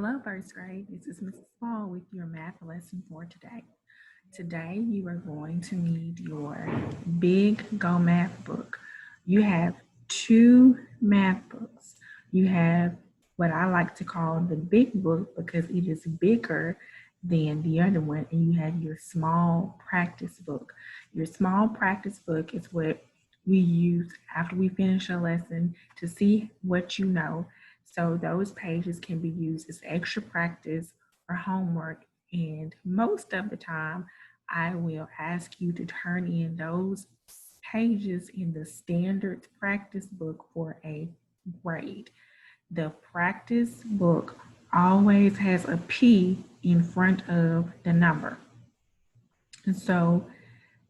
Hello, first grade. This is Mrs. Small with your math lesson for today. Today, you are going to need your Big Go Math book. You have two math books. You have what I like to call the big book because it is bigger than the other one, and you have your small practice book. Your small practice book is what we use after we finish a lesson to see what you know. So those pages can be used as extra practice or homework. And most of the time, I will ask you to turn in those pages in the standards practice book for a grade. The practice book always has a P in front of the number. And so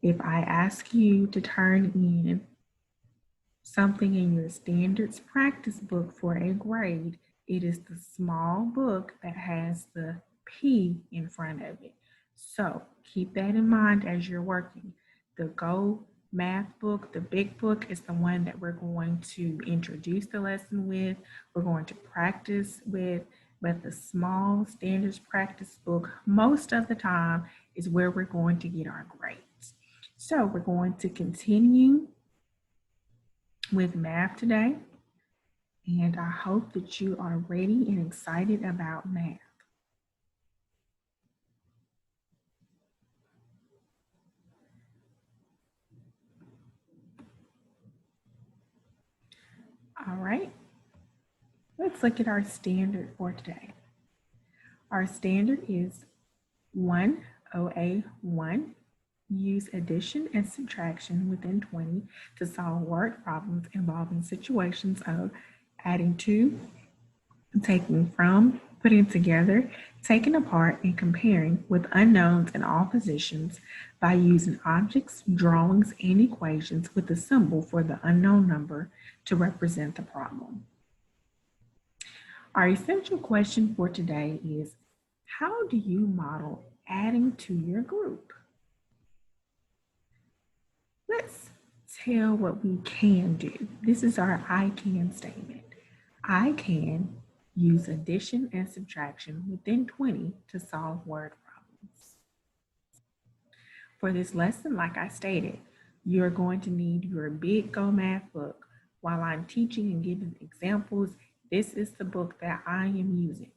if I ask you to turn in something in your standards practice book for a grade, it is the small book that has the P in front of it. So keep that in mind as you're working. The Go Math book, the big book, is the one that we're going to introduce the lesson with, we're going to practice with, but the small standards practice book, most of the time, is where we're going to get our grades. So we're going to continue with math today, and I hope that you are ready and excited about math. All right, let's look at our standard for today. Our standard is 1OA1. Use addition and subtraction within 20 to solve word problems involving situations of adding to, taking from, putting together, taking apart, and comparing with unknowns in all positions by using objects, drawings, and equations with a symbol for the unknown number to represent the problem. Our essential question for today is, how do you model adding to your group? Let's tell what we can do. This is our I can statement. I can use addition and subtraction within 20 to solve word problems. For this lesson, like I stated, you're going to need your Big Go Math book. While I'm teaching and giving examples, this is the book that I am using.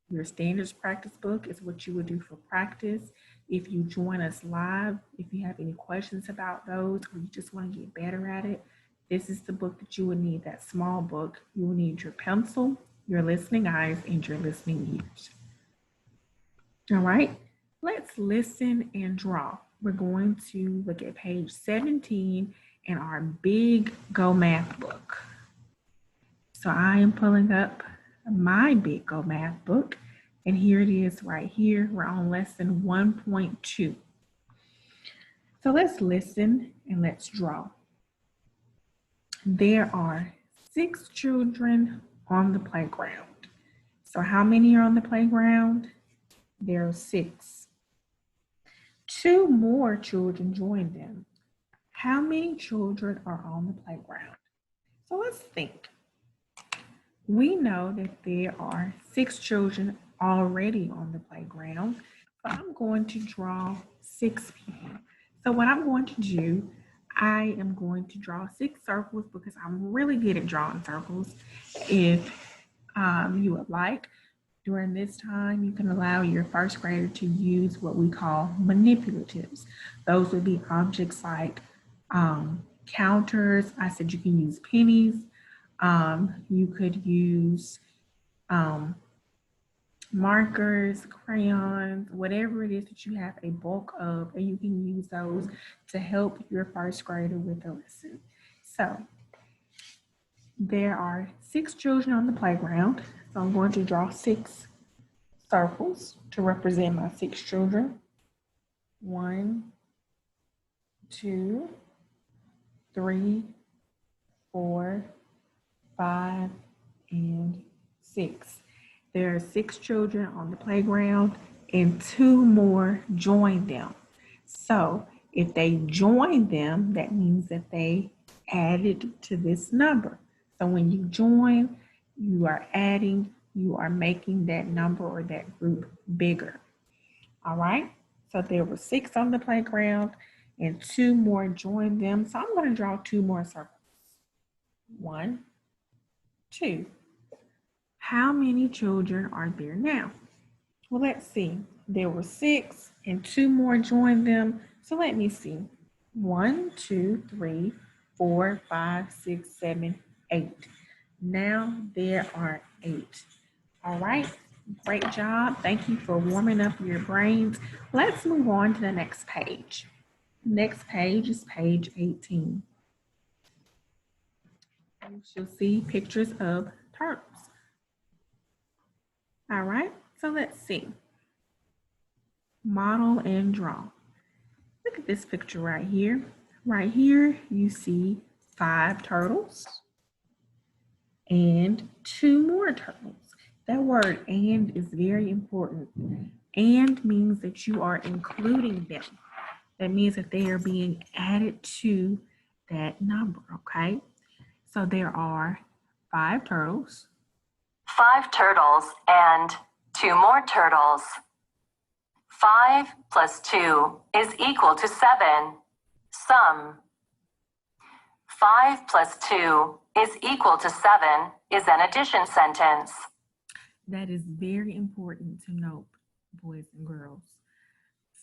Your standards practice book is what you would do for practice. If you join us live, if you have any questions about those or you just want to get better at it, this is the book that you would need, that small book. You will need your pencil, your listening eyes, and your listening ears. All right, let's listen and draw. We're going to look at page 17 in our Big Go Math book. So I am pulling up my Big Go Math book, and here it is right here. We're on lesson 1.2. So let's listen and let's draw. There are 6 children on the playground. So how many are on the playground? There are 6. 2 more children join them. How many children are on the playground? So let's think. We know that there are 6 children already on the playground. So I'm going to draw 6 people. So what I'm going to do, I am going to draw 6 circles because I'm really good at drawing circles. If you would like, during this time, you can allow your first grader to use what we call manipulatives. Those would be objects like counters. I said you can use pennies. You could use markers, crayons, whatever it is that you have a bulk of, and you can use those to help your first grader with the lesson. So there are 6 children on the playground. So I'm going to draw 6 circles to represent my 6 children. 1, 2, 3, 4, 5, and 6. There are 6 children on the playground and 2 more join them. So if they join them, that means that they added to this number. So when you join, you are adding you are making that number or that group bigger. All right, so there were 6 on the playground and 2 more joined them. So I'm going to draw 2 more circles. 1, 2. How many children are there now? Well, let's see. There were 6 and 2 more joined them. So let me see. 1, 2, 3, 4, 5, 6, 7, 8. Now there are 8. All right. Great job. Thank you for warming up your brains. Let's move on to the next page. Next page is page 18. You shall see pictures of turtles. All right, so let's see. Model and draw. Look at this picture right here. Right here, you see 5 turtles and 2 more turtles. That word "and" is very important. And means that you are including them. That means that they are being added to that number, okay? So there are 5 turtles. 5 turtles and 2 more turtles. 5 plus 2 is equal to 7. Sum. 5 plus 2 is equal to 7 is an addition sentence. That is very important to note, boys and girls.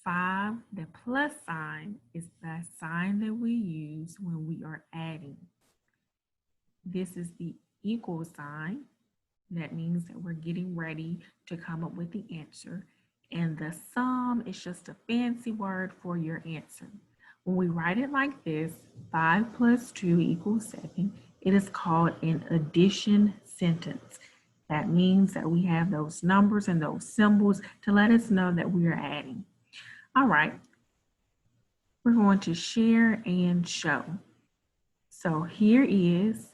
5, the plus sign, is the sign that we use when we are adding. This is the equal sign. That means that we're getting ready to come up with the answer. And the sum is just a fancy word for your answer. When we write it like this, 5 plus 2 equals 7, it is called an addition sentence. That means that we have those numbers and those symbols to let us know that we are adding. All right, we're going to share and show. So here is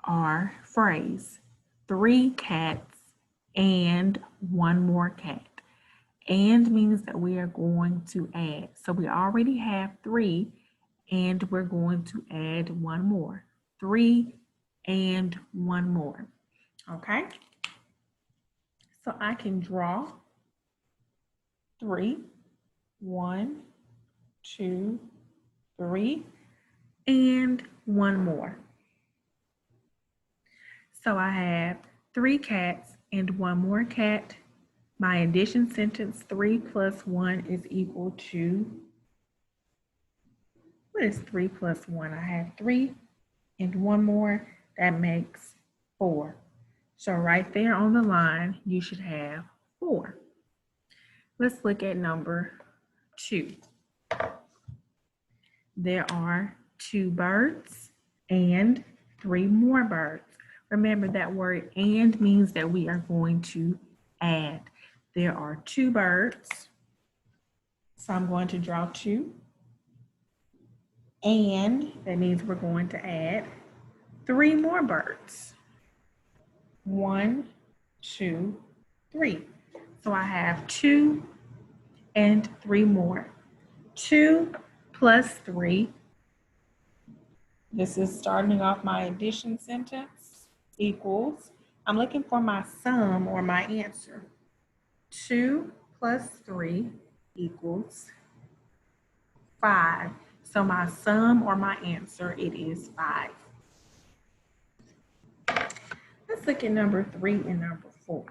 our phrase, 3 cats and 1 more cat. And means that we are going to add. So we already have 3 and we're going to add 1 more. 3 and 1 more. Okay? So I can draw 3, 1, 2, 3, and 1 more. So I have 3 cats and 1 more cat. My addition sentence, 3 plus 1 is equal to, what is 3 plus 1? I have 3 and 1 more, that makes 4. So right there on the line, you should have 4. Let's look at number 2. There are 2 birds and 3 more birds. Remember that word "and" means that we are going to add. There are 2 birds, so I'm going to draw 2. And that means we're going to add 3 more birds. 1, 2, 3. So I have 2 and 3 more. 2 plus 3. This is starting off my addition sentence, equals, I'm looking for my sum or my answer. 2 plus 3 equals 5. So my sum or my answer, it is 5. Let's look at number 3 and number 4.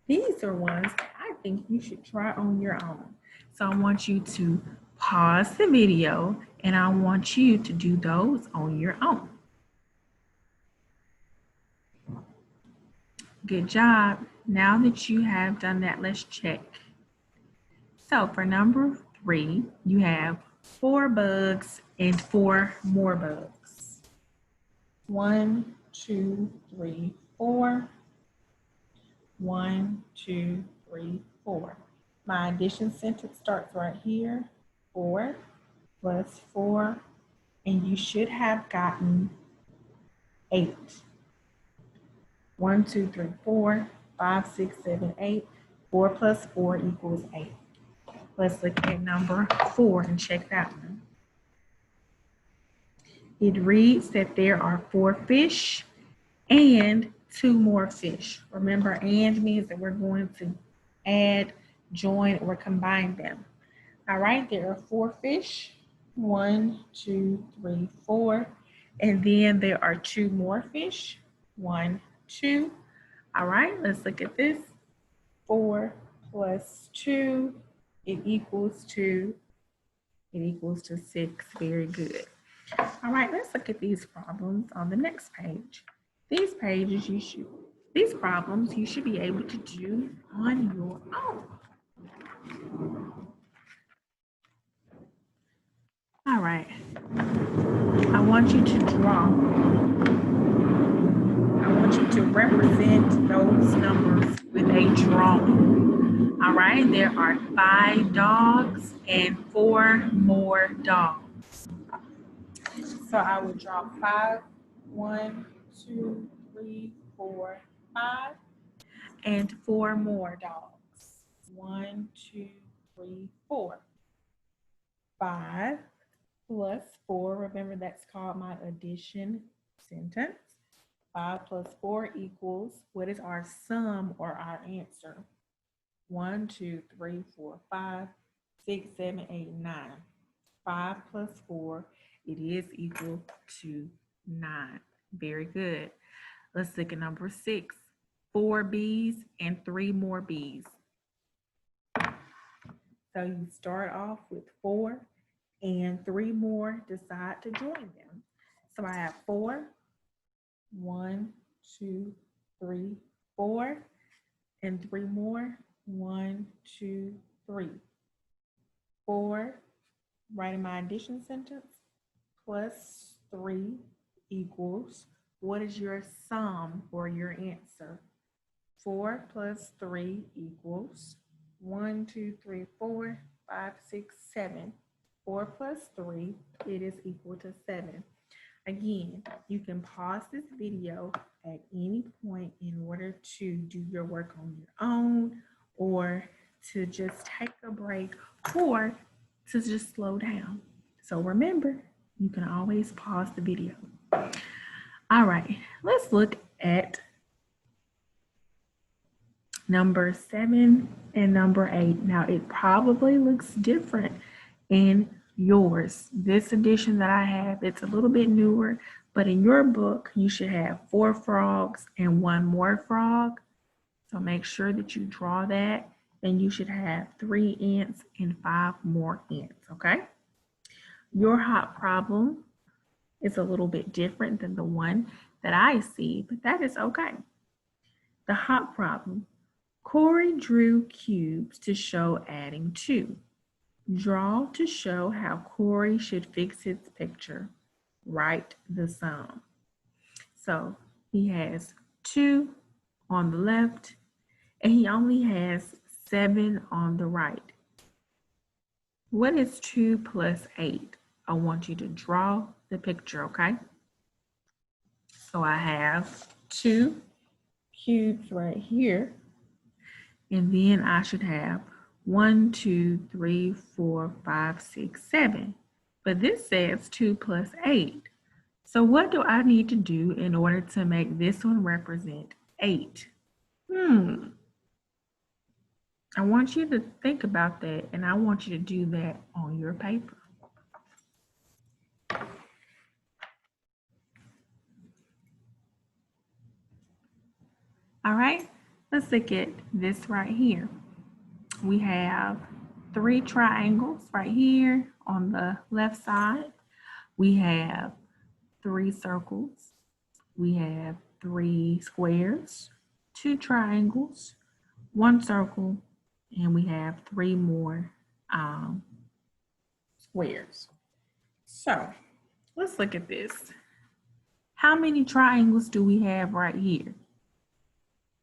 These are ones that I think you should try on your own. So I want you to pause the video and I want you to do those on your own. Good job. Now that you have done that, let's check. So for number 3, you have 4 bugs and 4 more bugs. 1, 2, 3, 4. 1, 2, 3, 4. My addition sentence starts right here. 4 plus 4, and you should have gotten 8. 1, 2, 3, 4, 5, 6, 7, 8. 4 plus 4 equals 8. Let's look at number 4 and check that one. It reads that there are 4 fish and 2 more fish. Remember, and means that we're going to add, join, or combine them. All right, there are 4 fish. 1, 2, 3, 4. And then there are 2 more fish. 1, 2. All right, let's look at this. 4 plus 2, it equals to 6. Very good. All right, let's look at these problems on the next page. These problems you should be able to do on your own. All right, I want you to represent those numbers with a drawing. All right, there are 5 dogs and 4 more dogs. So I would draw 5, 1, 2, 3, 4, 5, and 4 more dogs. 1, 2, 3, 4. 5 plus 4, remember that's called my addition sentence. 5 plus 4 equals, what is our sum or our answer? 1, 2, 3, 4, 5, 6, 7, 8, 9. 5 plus 4, it is equal to 9. Very good. Let's look at number 6. 4 bees and 3 more bees. So you start off with 4 and 3 more, decide to join them. So I have 4, 1, 2, 3, 4, and 3 more, 1, 2, 3. 4, write in my addition sentence, plus 3 equals, what is your sum or your answer? 4 plus 3 equals 1, 2, 3, 4, 5, 6, 7. 4 plus 3, it is equal to 7. Again, you can pause this video at any point in order to do your work on your own, or to just take a break, or to just slow down. So remember, you can always pause the video. All right, let's look at number 7 and number 8. Now it probably looks different in yours. This edition that I have, it's a little bit newer, but in your book, you should have 4 frogs and 1 more frog. So make sure that you draw that, and you should have 3 ants and 5 more ants, okay? Your hot problem is a little bit different than the one that I see, but that is okay. The hot problem. Corey drew cubes to show adding 2. Draw to show how Corey should fix his picture. Write the sum. So he has 2 on the left, and he only has 7 on the right. What is 2 plus 8? I want you to draw the picture, okay? So I have 2 cubes right here, and then I should have 1, 2, 3, 4, 5, 6, 7. But this says 2 plus 8. So what do I need to do in order to make this one represent 8? I want you to think about that, and I want you to do that on your paper. All right, let's look at this right here. We have 3 triangles right here on the left side. We have 3 circles. We have 3 squares, 2 triangles, 1 circle, and we have 3 more squares. So let's look at this. How many triangles do we have right here?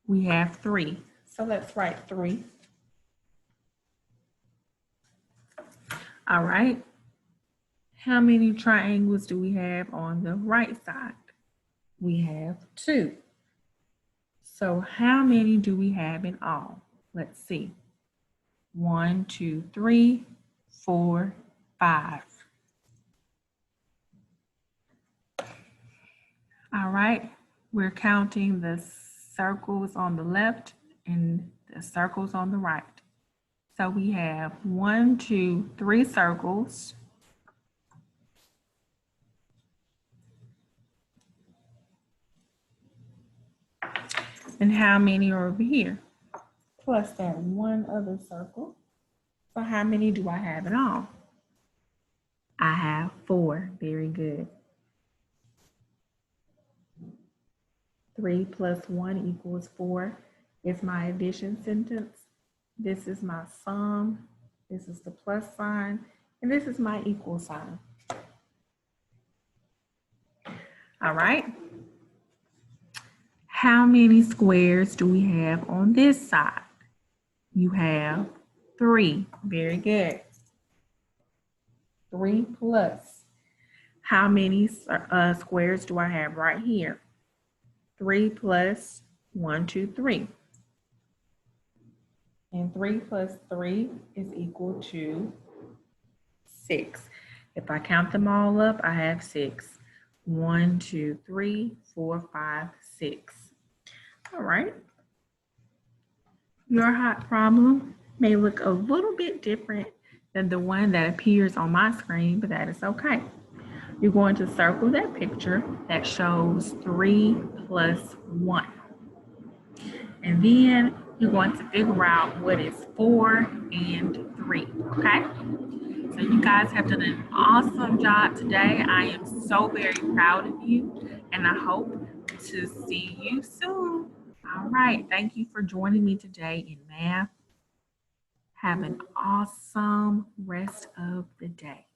We have 3. So let's write 3. All right. How many triangles do we have on the right side? We have 2. So how many do we have in all? Let's see. 1, 2, 3, 4, 5. All right. We're counting the circles on the left and the circles on the right. So we have 1, 2, 3 circles. And how many are over here? Plus that one other circle. So how many do I have in all? I have 4. Very good. 3 plus 1 equals 4 is my addition sentence. This is my sum. This is the plus sign. And this is my equal sign. All right. How many squares do we have on this side? You have 3. Very good. 3 plus. How many squares do I have right here? 3 plus 1, 2, 3. And 3 plus 3 is equal to 6. If I count them all up, I have 6. 1, 2, 3, 4, 5, 6. All right. Your hot problem may look a little bit different than the one that appears on my screen, but that is okay. You're going to circle that picture that shows 3 plus 1. And then you're going to figure out what is 4 and 3, okay? So you guys have done an awesome job today. I am so very proud of you, and I hope to see you soon. All right, thank you for joining me today in math. Have an awesome rest of the day.